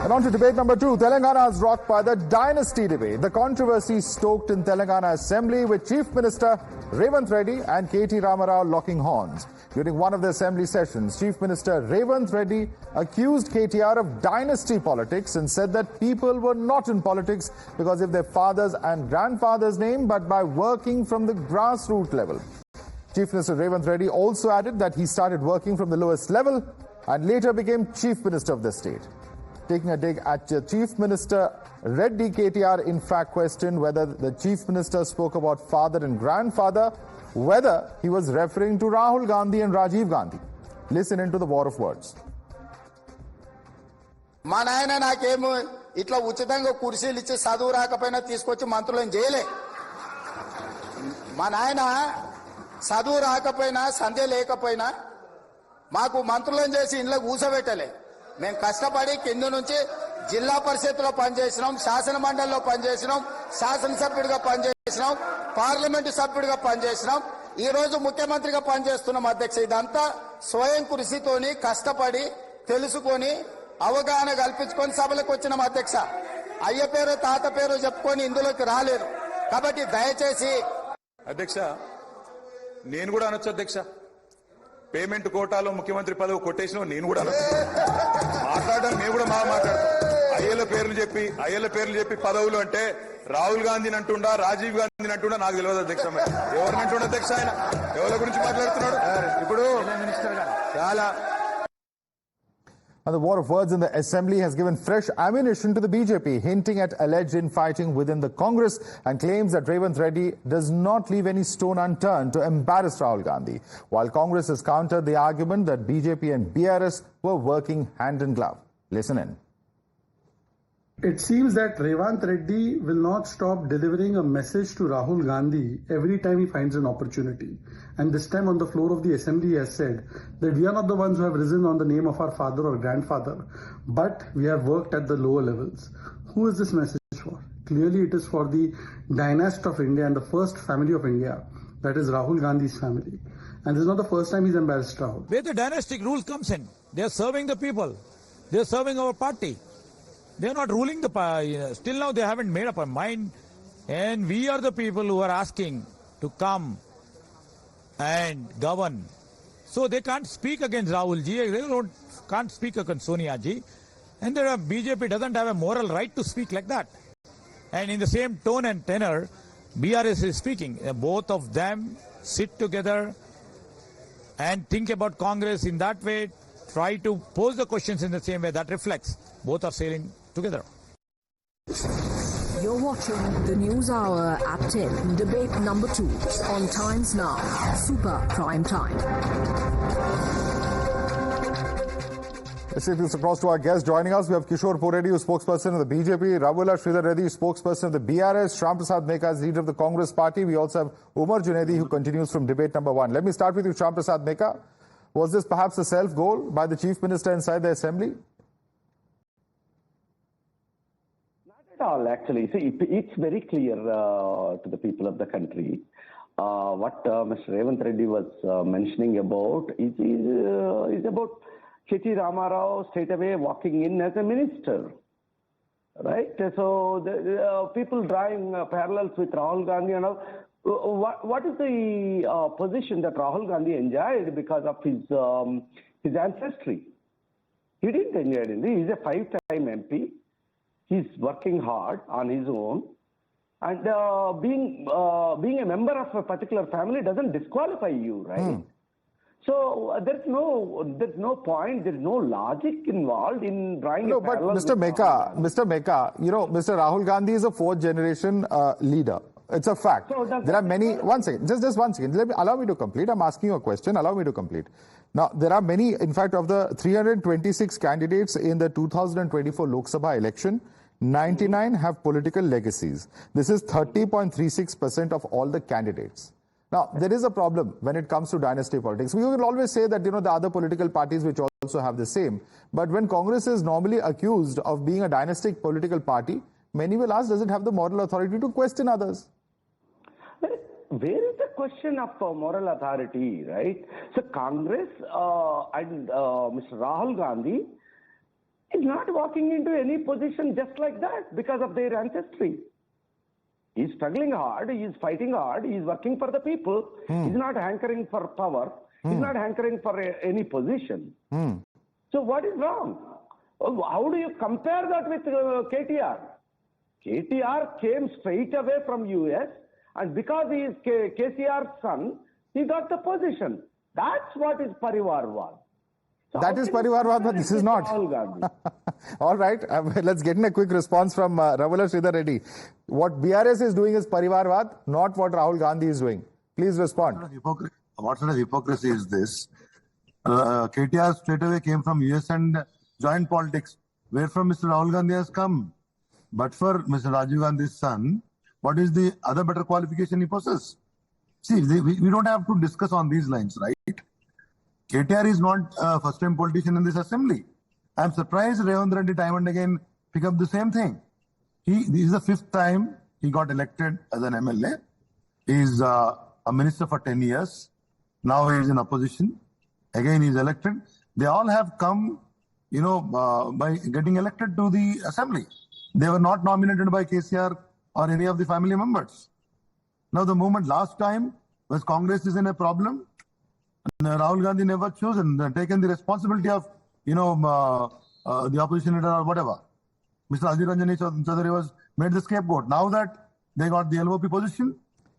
And on to debate number 2. Telangana is rocked by the dynasty debate. The controversy stoked in Telangana Assembly with Chief Minister Revanth Reddy and KT Ramarao locking horns. During one of the Assembly sessions, Chief Minister Revanth Reddy accused KTR of dynasty politics and said that people were not in politics because of their father's and grandfather's name, but by working from the grassroots level. Chief Minister Revanth Reddy also added that he started working from the lowest level and later became Chief Minister of the state. Taking a dig at Chief Minister Reddy, KTR in fact questioned whether the Chief Minister spoke about father and grandfather, whether he was referring to Rahul Gandhi and Rajiv Gandhi. Listen into the war of words. మా నాయన నాకేమో ఇట్లా ఉచితంగా కుర్చీలు ఇచ్చి చదువు రాకపోయినా తీసుకొచ్చి మంత్రులను చేయలే. మా నాయన చదువు రాకపోయినా సంధ్య లేకపోయినా మాకు మంత్రులను చేసి ఇంట్లో కూసబెట్టలే. మేము కష్టపడి కింద నుంచి జిల్లా పరిషత్లో పనిచేసినాం, శాసన మండలిలో పనిచేసినాం, శాసనసభ్యుడిగా పనిచేసినాం, పార్లమెంటు సభ్యుడిగా పనిచేసినాం, ఈ రోజు ముఖ్యమంత్రిగా పనిచేస్తున్నాం అధ్యక్ష. ఇదంతా స్వయం కృషితోని కష్టపడి తెలుసుకొని అవగాహన కల్పించుకొని సభలకు వచ్చినాం అధ్యక్ష. అయ్య పేరు తాత పేరు చెప్పుకొని ఇందులోకి రాలేదు. కాబట్టి దయచేసి అధ్యక్ష నేను కూడా అనొచ్చు అధ్యక్ష, పేమెంట్ కోటాలో ముఖ్యమంత్రి పదవి కొట్టేసిన నేను కూడా మాట్లాడడం, మేము కూడా మాట్లాడతాం. అయ్యల పేర్లు చెప్పి పదవులు అంటే రాహుల్ గాంధీని అంటుండా, రాజీవ్ గాంధీని అంటుండా నాకు తెలియదు అధ్యక్ష. ఎవరిని అంటుండ అధ్యక్ష? ఆయన ఎవరి గురించి మాట్లాడుతున్నాడు ఇప్పుడు? చాలా And the war of words in the Assembly has given fresh ammunition to the BJP, hinting at alleged infighting within the Congress and claims that Revanth Reddy does not leave any stone unturned to embarrass Rahul Gandhi, while Congress has countered the argument that BJP and BRS were working hand in glove. Listen in. It seems that Revanth Reddy will not stop delivering a message to Rahul Gandhi every time he finds an opportunity. And this time on the floor of the Assembly he has said that we are not the ones who have risen on the name of our father or grandfather, but we have worked at the lower levels. Who is this message for? Clearly it is for the dynasty of India and the first family of India, that is Rahul Gandhi's family. And this is not the first time he's embarrassed Rahul. Where the dynastic rule comes in, they are serving the people, they are serving our party. They are not ruling the party. Still now they haven't made up our mind, and we are the people who are asking to come and govern. So they can't speak against Rahul ji, they can't speak against Sonia ji, and the BJP doesn't have a moral right to speak like that. And in the same tone and tenor, BRS is speaking. Both of them sit together and think about Congress in that way, try to pose the questions in the same way that reflects. Both are sailing together. You're watching the News Hour at 10, debate number 2 on Times Now, Super Prime Time. Let's take this across to our guests. Joining us, we have Kishore Poredi, who is spokesperson of the BJP, Raghuveera Sridhar Reddy, spokesperson of the BRS, Shyam Prasad Meka is leader of the Congress party. We also have Umar Junaidi, who continues from debate number 1. Let me start with you, Shyam Prasad Meka. Was this perhaps a self-goal by the Chief Minister inside the Assembly? At all, actually. See, it's very clear to the people of the country. What Mr. Revanth Reddy was mentioning about is about KT Ramarao straight away walking in as a minister, right? So the people drawing parallels with Rahul Gandhi and all. What is the position that Rahul Gandhi enjoyed because of his ancestry? He didn't enjoy it. He's a 5-time MP. He's working hard on his own, and being a member of a particular family doesn't disqualify you, right? So there's no point, there's no logic involved in drawing a parallel. But Mr. Meka, you know, Mr. Rahul Gandhi is a 4th-generation leader. It's a fact. So there are many. One second, just 1 second. Allow me to complete. I'm asking you a question. Allow me to complete. Now, there are many. In fact, of the 326 candidates in the 2024 Lok Sabha election, 99 have political legacies. This is 30.36% of all the candidates. Now, there is a problem when it comes to dynasty politics. We will always say that, you know, the other political parties which also have the same. But when Congress is normally accused of being a dynastic political party, many will ask, does it have the moral authority to question others? Where is the question of moral authority, right? So Congress and Mr. Rahul Gandhi He's not walking into any position just like that because of their ancestry. He's struggling hard, he's fighting hard, he's working for the people. He's not hankering for power. He's not hankering for any position. So what is wrong? How do you compare that with KTR? KTR came straight away from US, and because he is KCR's son, he got the position. That's what is Parivarwad. So That is Parivarwad, but this is not. Rahul Gandhi. All right, let's get in a quick response from Ravula Sridhar Reddy. What BRS is doing is Parivarwad, not what Rahul Gandhi is doing. Please respond. What sort of hypocrisy is this? KTR straight away came from US and joined politics, where from Mr. Rahul Gandhi has come. But for Mr. Rajiv Gandhi's son, what is the other better qualification he possesses? See, we don't have to discuss on these lines, right? KTR is not a first-time politician in this assembly. I'm surprised Revanth Reddy time and again pick up the same thing. This is the 5th time he got elected as an MLA. He's a minister for 10 years. Now he is in opposition. Again he is elected. They all have come, by getting elected to the assembly. They were not nominated by KCR or any of the family members. Now the moment last time was Congress is in a problem, Rahul Gandhi never chosen, taken the responsibility of, the opposition leader or whatever. Mr. Adhir Ranjani Chaudhary was made the scapegoat. Now that they got the LOP position,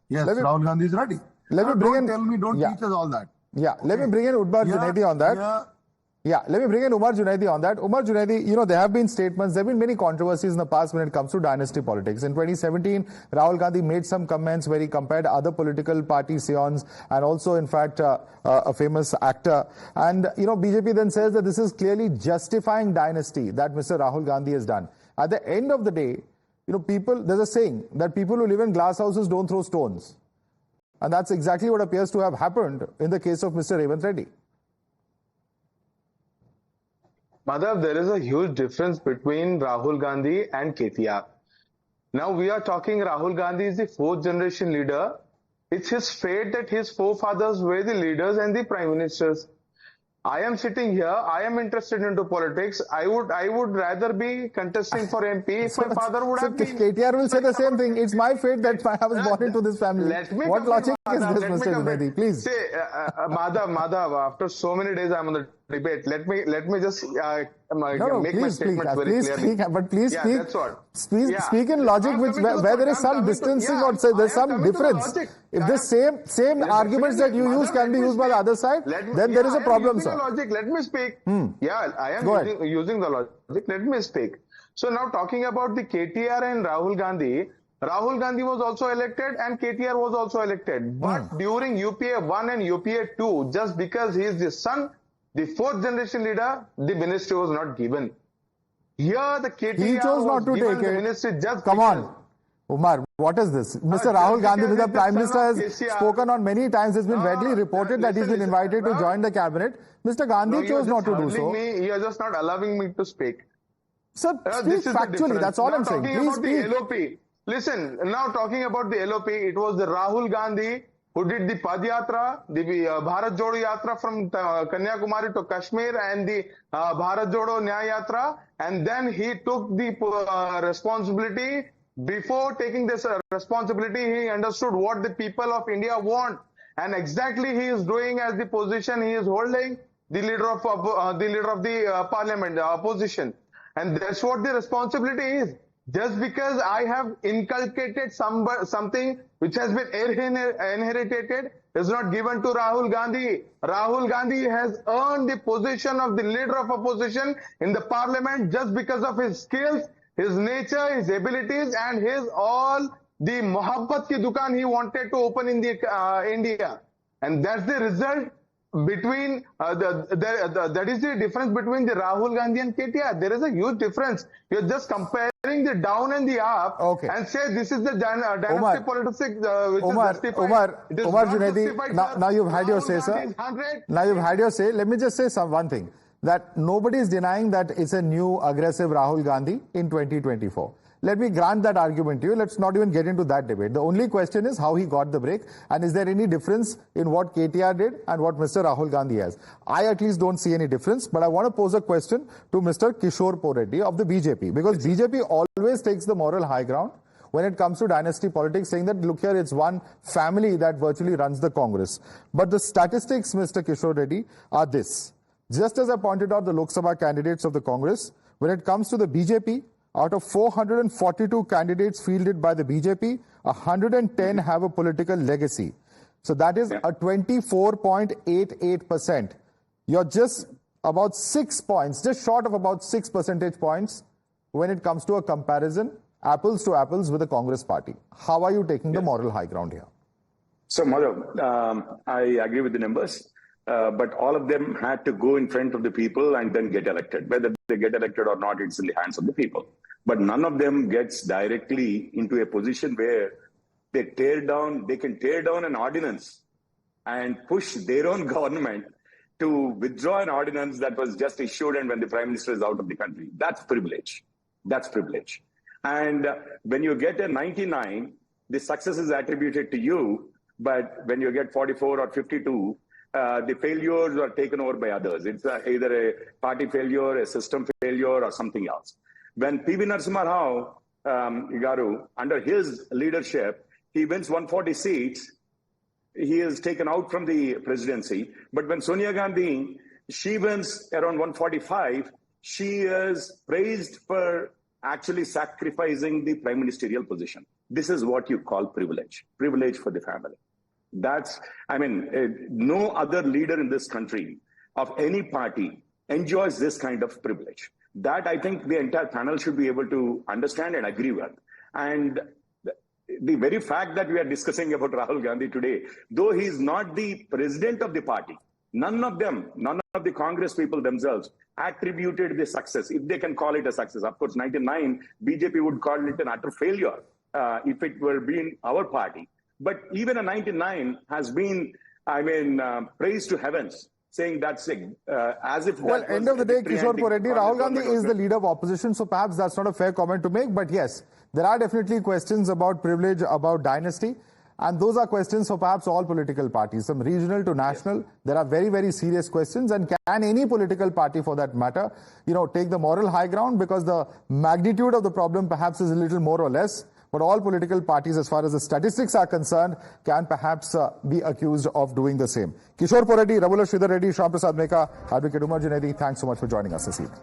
yes, Rahul Gandhi is ready. Don't teach us all that. Yeah, let me bring in Udbar Junaidi on that. Let me bring in Umar Junaidi on that. Umar Junaidi, there have been statements, there have been many controversies in the past when it comes to dynasty politics. In 2017, Rahul Gandhi made some comments where he compared other political party scions and also, in fact, a famous actor. And, BJP then says that this is clearly justifying dynasty that Mr. Rahul Gandhi has done. At the end of the day, there's a saying that people who live in glass houses don't throw stones. And that's exactly what appears to have happened in the case of Mr. Revanth Reddy. Madhav, there is a huge difference between Rahul Gandhi and KTR. Now we are talking Rahul Gandhi is the 4th generation leader. It's his fate that his forefathers were the leaders and the prime ministers. I am sitting here, I am interested into politics. I would rather be contesting for MP if my father would have been. KTR will say the same thing. It's my fate that I was born into this family. What logic is this, Mr. Junaidi? Please. Say, Madhav, after so many days I'm on the debate. Let me just make my statement very clearly. Speak in logic where there is some distancing or say there's some difference. If the same arguments that you use can be used by the other side, then there is a problem, sir. Logic. Let me speak. Yeah, I am using the logic. Let me speak. So now talking about the KTR and Rahul Gandhi was also elected and KTR was also elected. But during UPA 1 and UPA 2, just because he is the son, the 4th generation leader, the ministry was not given. Here the KTR he chose not to take the it. Ministry just Come on. Umar, what is this? Mr. Rahul Gandhi, the Prime Minister, has spoken on many times. It's been widely reported that he's been invited to join the cabinet. Mr. Gandhi chose not to do so. You are just not allowing me to speak. Sir, speak factually. That's all I'm saying. Please speak. The LOP. Listen, now talking about the LOP, it was the Rahul Gandhi who did the Padyatra, the Bharat Jodo Yatra from Kanyakumari to Kashmir and the Bharat Jodo Nyaya Yatra. And then he took the responsibility. Before taking this responsibility, he understood what the people of India want. And exactly he is doing as the position he is holding, the leader of the parliament, the opposition. And that's what the responsibility is. Just because I have inculcated something which has been inherited is not given to Rahul Gandhi. Rahul Gandhi has earned the position of the leader of opposition in the parliament just because of his skills, his nature, his abilities, and his all the mohabbat ki dukaan he wanted to open in the India. And that's the result between that is the difference between the Rahul Gandhi and KTR. There is a huge difference. You're just comparing the down and the up and say this is the dynasty politics which is justified. Umar Junaidi, now you've had your say, sir. Now you've had your say. Let me just say one thing. That nobody is denying that it's a new aggressive Rahul Gandhi in 2024. let me grant that argument to you. Let's not even get into that debate. The only question is how he got the break, and is there any difference in what KTR did and what Mr. Rahul Gandhi has? I at least don't see any difference, but I want to pose a question to Mr. Kishore Poreddy of the BJP, because BJP always takes the moral high ground when it comes to dynasty politics, saying that, look here, it's one family that virtually runs the Congress. But the statistics, Mr. Kishore Reddy, are this. Just as I pointed out the Lok Sabha candidates of the Congress, when it comes to the BJP, out of 442 candidates fielded by the BJP, 110 have a political legacy. So that is a 24.88%. You're just about 6 points, just short of about 6 percentage points when it comes to a comparison, apples to apples, with the Congress party. How are you taking the moral high ground here? So, Madhav, I agree with the numbers, but all of them had to go in front of the people and then get elected. Whether they get elected or not, it's in the hands of the people. But none of them gets directly into a position where they can tear down an ordinance and push their own government to withdraw an ordinance that was just issued and when the Prime Minister is out of the country. That's privilege. That's privilege. And when you get a 99, the success is attributed to you, but when you get 44 or 52, the failures are taken over by others. It's either a party failure, a system failure, or something else. When P.V. Narasimha Rao Garu, under his leadership, he wins 140 seats, he is taken out from the presidency. But when Sonia Gandhi, she wins around 145, she is praised for actually sacrificing the prime ministerial position. This is what you call privilege for the family. No other leader in this country of any party enjoys this kind of privilege. That I think the entire panel should be able to understand and agree with. And the very fact that we are discussing about Rahul Gandhi today, though he is not the president of the party, none of the Congress people themselves attributed the success, if they can call it a success. Of course, 99, BJP would call it an utter failure if it were being our party. But even a 99 has been, praised to heavens, saying that's as if... Well, end of the day, Kishore Poreddy, Rahul Gandhi is the leader of opposition, so perhaps that's not a fair comment to make. But yes, there are definitely questions about privilege, about dynasty. And those are questions for perhaps all political parties, from regional to national. There are very, very serious questions. And can any political party, for that matter, take the moral high ground? Because the magnitude of the problem perhaps is a little more or less. But all political parties, as far as the statistics are concerned, can perhaps be accused of doing the same. Kishore Poreddy, Rabula Sridhar Reddy, Shyam Prasad Meka, Advocate Umar Junaidi, thanks so much for joining us this evening.